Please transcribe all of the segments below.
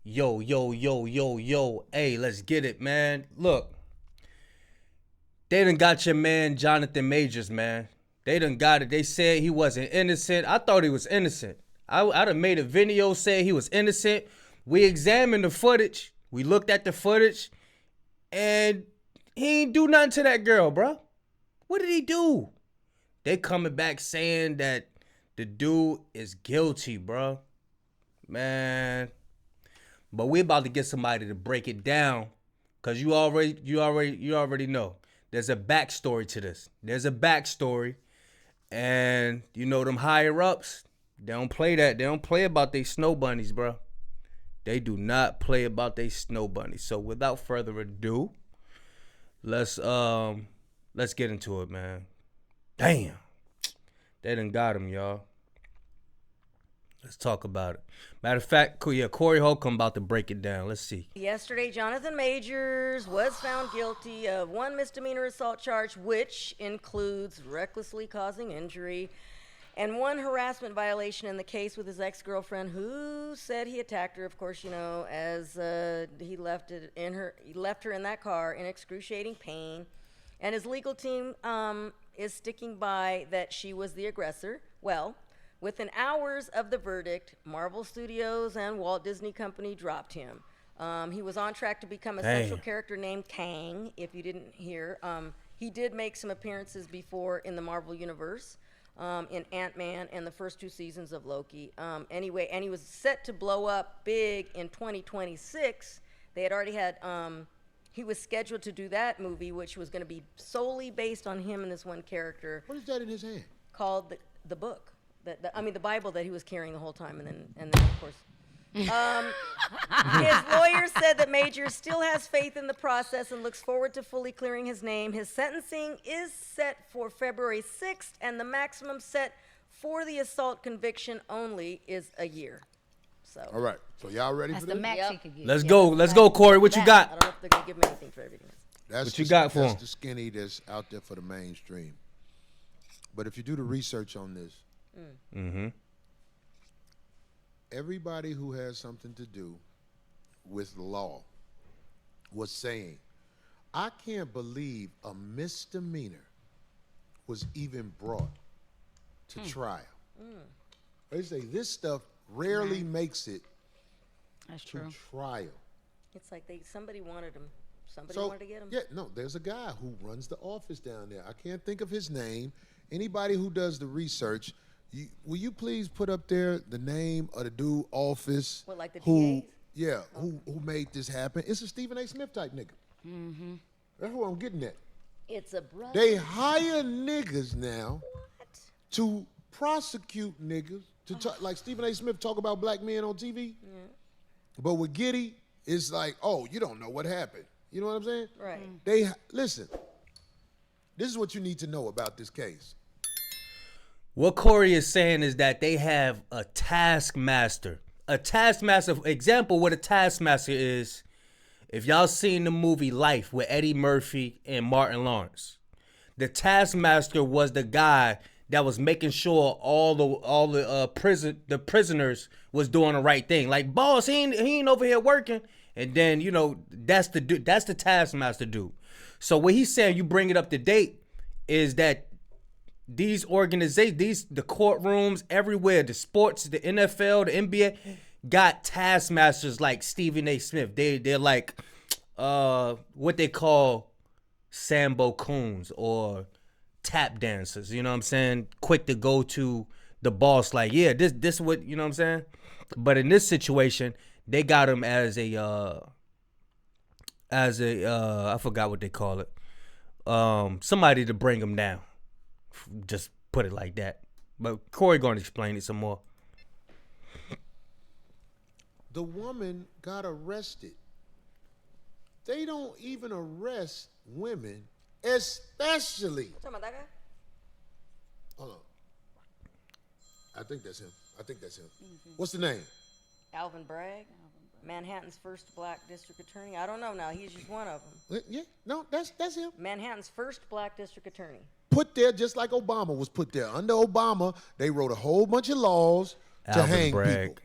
Yo, yo, yo, yo, yo. Hey, let's get it, man. Look, they done got your man Jonathan Majors, man. They done got it. They said he wasn't innocent. I thought he was innocent. I done made a video saying he was innocent. We examined the footage. We looked at the footage. And he ain't do nothing to that girl, bro. What did he do? They coming back saying that the dude is guilty, bro. Man. But we about to get somebody to break it down. Cause you already know. There's a backstory to this. There's a backstory. And you know them higher ups, they don't play that. They don't play about they snow bunnies, bro. They do not play about they snow bunnies. So without further ado, let's get into it, man. Damn. They done got him, y'all. Let's talk about it. Matter of fact, Corey Holcomb about to break it down. Let's see. Yesterday, Jonathan Majors was found guilty of one misdemeanor assault charge, which includes recklessly causing injury, and one harassment violation in the case with his ex-girlfriend, who said he attacked her. Of course, you know, as he left her in that car in excruciating pain, and his legal team is sticking by that she was the aggressor. Well, within hours of the verdict, Marvel Studios and Walt Disney Company dropped him. He was on track to become a central character named Kang, if you didn't hear. He did make some appearances before in the Marvel Universe, in Ant-Man and the first 2 seasons of Loki. Anyway, and he was set to blow up big in 2026. They had already had, he was scheduled to do that movie, which was going to be solely based on him and this one character. What is that in his hand? Called the book. The Bible that he was carrying the whole time, and then of course, his lawyer said that Majors still has faith in the process and looks forward to fully clearing his name. His sentencing is set for February 6th, and the maximum set for the assault conviction only is a year. So. All right. So y'all ready That's for this? the max he could get. Let's go. Let's go, Corey. What you got? I don't know if they're gonna give me anything for everything. What you got for him? That's the skinny that's out there for the mainstream. But if you do the research on this, everybody who has something to do with law was saying, I can't believe a misdemeanor was even brought to trial. They say this stuff rarely makes it That's to true. trial. It's like somebody wanted him. Somebody So, wanted to get him. yeah, no, there's a guy who runs the office down there. I can't think of his name. Anybody who does the research, will you please put up there the name of the dude office? What, like the who? DAs? Yeah, who made this happen? It's a Stephen A. Smith type nigga. That's what I'm getting at. It's a brother. They hire niggas now to prosecute niggas to talk, like Stephen A. Smith talk about black men on TV. Yeah. But with Giddy, it's like, oh, you don't know what happened. You know what I'm saying? Right. They listen. This is what you need to know about this case. What Corey is saying is that they have a taskmaster. A taskmaster, example what a taskmaster is, if y'all seen the movie Life with Eddie Murphy and Martin Lawrence, the taskmaster was the guy that was making sure all the prisoners was doing the right thing. Like, boss, he ain't over here working. And then, you know, that's the taskmaster dude. So what he's saying, you bring it up to date, is that these organizations, the courtrooms everywhere, the sports, the NFL, the NBA, got taskmasters like Stephen A. Smith. They're like what they call Sambo coons or tap dancers. You know what I'm saying? Quick to go to the boss, like, yeah, this what, you know what I'm saying? But in this situation, they got him as a I forgot what they call it. Somebody to bring him down. Just put it like that. But Corey going to explain it some more. The woman got arrested. They don't even arrest women, especially. Talking about that guy? Hold on. I think that's him. What's the name? Alvin Bragg, Manhattan's first black district attorney. I don't know now. He's just one of them. Yeah, no, that's him. Manhattan's first black district attorney. Put there just like Obama was put there. Under Obama, they wrote a whole bunch of laws to Alvin hang Bragg. people.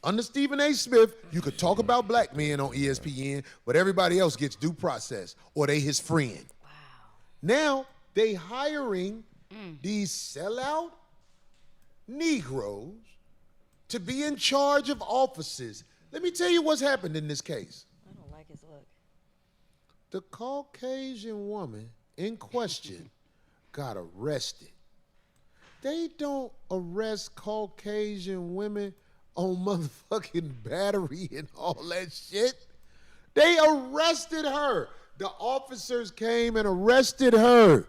Under Stephen A. Smith, you could talk about black men on ESPN, but everybody else gets due process, or they his friend. Wow. Now, they hiring these sellout Negroes to be in charge of offices. Let me tell you what's happened in this case. I don't like his look. The Caucasian woman in question got arrested. They don't arrest Caucasian women on motherfucking battery and all that shit. They arrested her. The officers came and arrested her.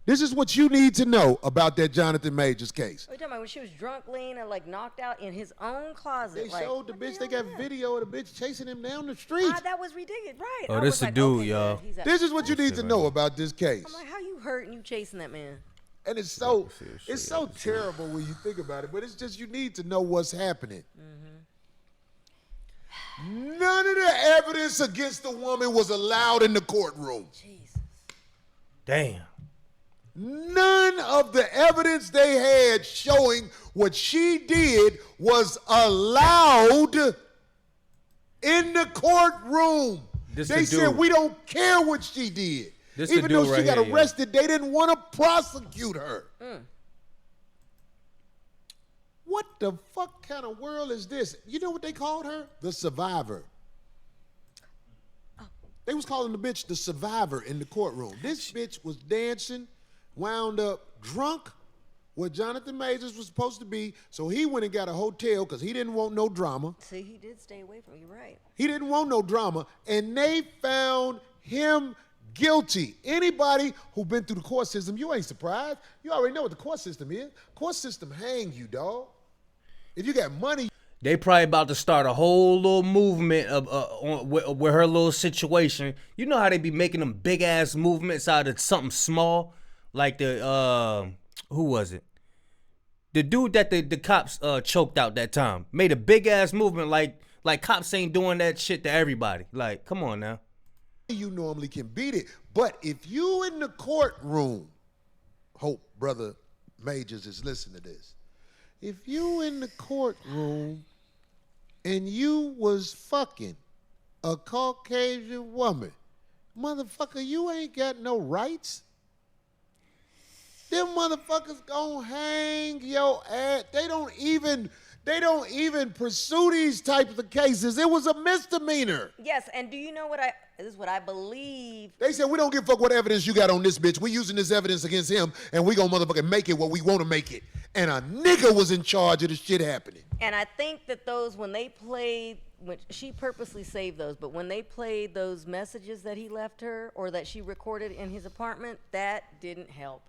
This is what you need to know about that Jonathan Majors case. What are you talking about? When she was drunk, lean, and like knocked out in his own closet. They like, showed the what bitch, they hell got is that? video of the bitch chasing him down the street. That was ridiculous, right? Oh, I this was the like, dude, okay, y'all. good, he's out. This is what you need to know about this case. I'm like, how you hurt and you chasing that man? And it's so terrible when you think about it, but it's just you need to know what's happening. None of the evidence against the woman was allowed in the courtroom. Jesus. Damn. None of the evidence they had showing what she did was allowed in the courtroom. This They the said, dude. we don't care what she did. This the Even though dude she right got here, yo. arrested, they didn't want to prosecute her. What the fuck kind of world is this? You know what they called her? The survivor. They was calling the bitch the survivor in the courtroom. This bitch was dancing, wound up drunk where Jonathan Majors was supposed to be, so he went and got a hotel because he didn't want no drama. See, he did stay away from you, right? He didn't want no drama, and they found him guilty. Anybody who been through the court system, you ain't surprised. You already know what the court system is. Court system hang you, dog. If you got money, They probably about to start a whole little movement of with her little situation. You know how they be making them big ass movements out of something small, like the who was it? The dude that the cops choked out that time made a big ass movement like cops ain't doing that shit to everybody. Like, come on now. you normally can beat it. But if you in the courtroom, hope Brother Majors is listening to this. If you in the courtroom and you was fucking a Caucasian woman, motherfucker, you ain't got no rights. Them motherfuckers gonna hang your ass. They don't even pursue these types of cases. It was a misdemeanor. Yes, and do you know what this is what I believe. They said, we don't give a fuck what evidence you got on this bitch. We using this evidence against him, and we gonna motherfucking make it what we want to make it. And a nigga was in charge of the shit happening. And I think that those, when she purposely saved those, but when they played those messages that he left her or that she recorded in his apartment, that didn't help.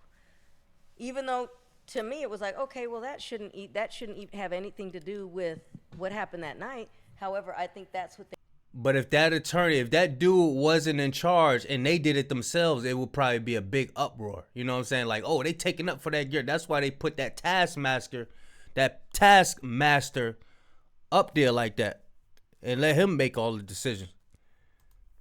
Even though, to me, it was like, okay, well, that shouldn't have anything to do with what happened that night. However, I think that's what they. But if that dude wasn't in charge and they did it themselves, it would probably be a big uproar. You know what I'm saying? Like, oh, they taking up for that gear. That's why they put that taskmaster up there like that and let him make all the decisions.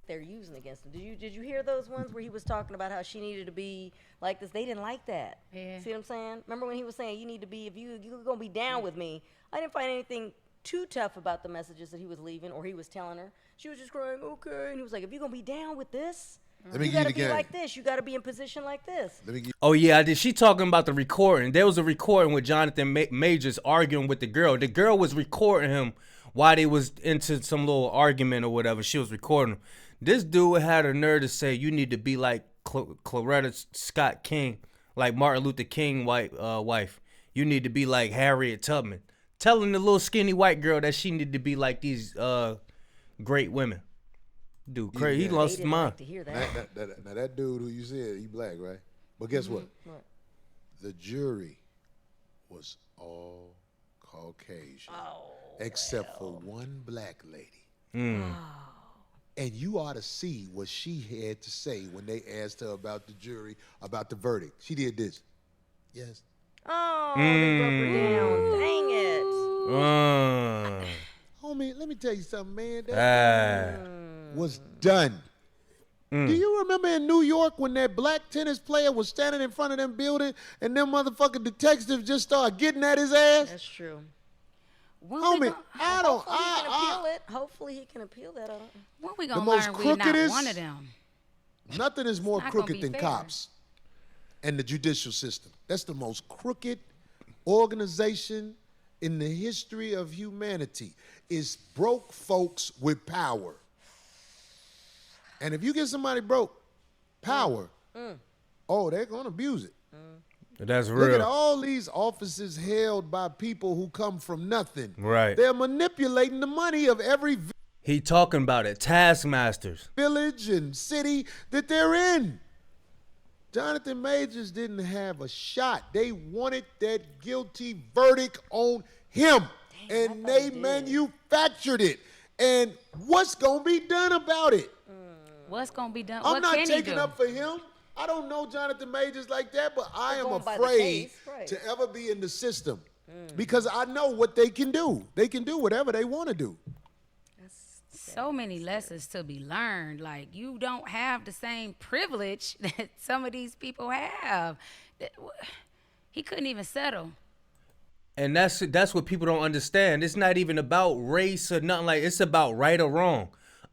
They're using against him. Did you hear those ones where he was talking about how she needed to be like this? They didn't like that. Yeah. See what I'm saying? Remember when he was saying you need to be, if you're gonna be down with me. I didn't find anything too tough about the messages that he was leaving or he was telling her. She was just crying, okay, and he was like, if you're gonna be down with this, you gotta be like this. You gotta be in position like this. Oh yeah, she talking about the recording. There was a recording with Jonathan Majors arguing with the girl. The girl was recording him while they was into some little argument or whatever. She was recording him. This dude had a nerve to say you need to be like Coretta Scott King, like Martin Luther King wife. You need to be like Harriet Tubman. Telling the little skinny white girl that she needed to be like these great women. Dude, crazy. He lost his mind. Like to hear that. Now that dude who you said, he black, right? But guess what? The jury was all Caucasian, except for one black lady. And you ought to see what she had to say when they asked her about the jury, about the verdict. She did this. Yes. Oh, they broke her down. Dang it. Homie, let me tell you something, man. That was done. Do you remember in New York when that black tennis player was standing in front of them building and them motherfucking detectives just started getting at his ass? That's true. When Homie, I don't. Hopefully he can appeal it. Hopefully he can appeal that. when we The gonna most learn we're not crookedest- one of them? Nothing is more not gonna crooked be than fair. cops and the judicial system. That's the most crooked organization in the history of humanity. Is broke folks with power. And if you get somebody broke, power, oh, they're gonna abuse it. That's Look at real. all these offices held by people who come from nothing. Right. They're manipulating the money of every He talking about it. Taskmasters. village and city that they're in. Jonathan Majors didn't have a shot. They wanted that guilty verdict on him, and they manufactured it. And what's going to be done about it? What's gonna be done? I'm what not can he taking do? up for him. I don't know Jonathan Majors like that, but I am going by the afraid case, right. to ever be in the system because I know what they can do. They can do whatever they want to do. So many lessons to be learned. Like, you don't have the same privilege that some of these people have. He couldn't even settle. And that's what people don't understand. It's not even about race or nothing like. It's about right or wrong.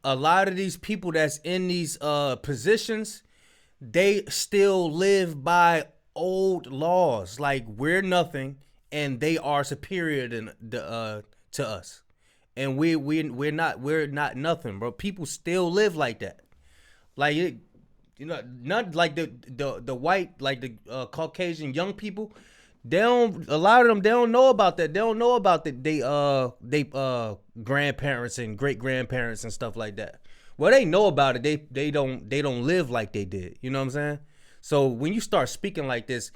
A lot of these people that's in these positions, they still live by old laws. Like, we're nothing, and they are superior to us, and we're not nothing, bro. People still live like that. Like it, not like the white, like the Caucasian young people. A lot of them, they don't know about that. They don't know about they grandparents and great grandparents and stuff like that. Well, they know about it. They don't live like they did. You know what I'm saying? So when you start speaking like this,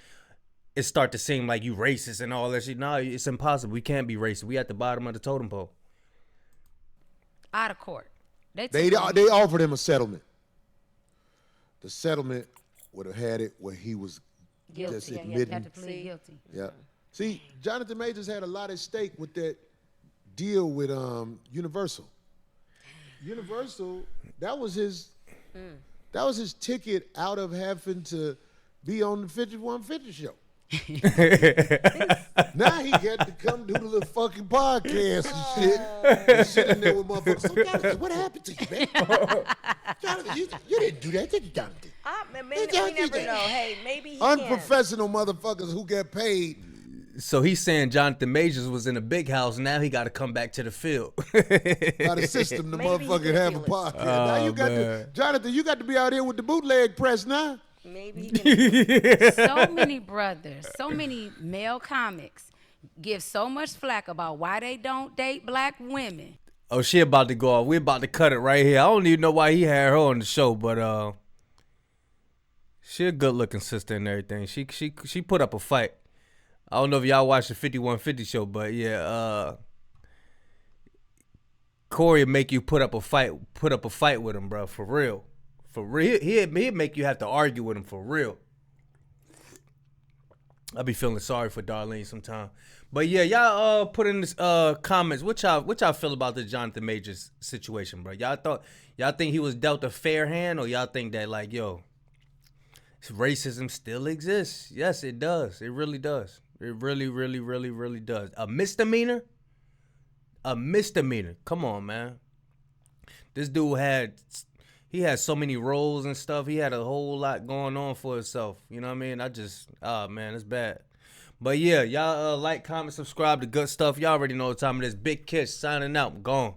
it start to seem like you racist and all that shit. No, it's impossible. We can't be racist. We at the bottom of the totem pole. Out of court. They took him. offered him a settlement. The settlement would have had it where he was Guilty. just He admitting. had to plead guilty. Yeah. See, Jonathan Majors had a lot at stake with that deal with Universal. Universal, that was his ticket out of having to be on the 5150 show. Now he got to come do the little fucking podcast and shit. And sit in there with motherfuckers. So Jonathan, what happened to you, man? Jonathan, you didn't do that, did you, Jonathan? We never know. Hey, maybe he Unprofessional motherfuckers who get paid. So he's saying Jonathan Majors was in a big house. Now he got to come back to the field. By the system, the Maybe he motherfucker can have a feel it. podcast. Now you got to, Jonathan, you got to be out here with the bootleg press now. Maybe he can. So many brothers, so many male comics give so much flack about why they don't date black women. Oh, she about to go off. We're about to cut it right here. I don't even know why he had her on the show, but she a good looking sister and everything. She put up a fight. I don't know if y'all watched the 5150 show, but yeah, Corey make you put up a fight with him, bro, for real. For real. He'd make you have to argue with him for real. I be feeling sorry for Darlene sometimes. But yeah, y'all put in this comments what y'all feel about the Jonathan Majors situation, bro. Y'all think he was dealt a fair hand, or y'all think that, like, yo, racism still exists? Yes, it does. It really does. It really, really, really, really does. A misdemeanor? A misdemeanor. Come on, man. This dude had so many roles and stuff. He had a whole lot going on for himself. You know what I mean? Man, it's bad. But yeah, y'all like, comment, subscribe to good stuff. Y'all already know what time it is. Big Kiss signing out. I'm gone.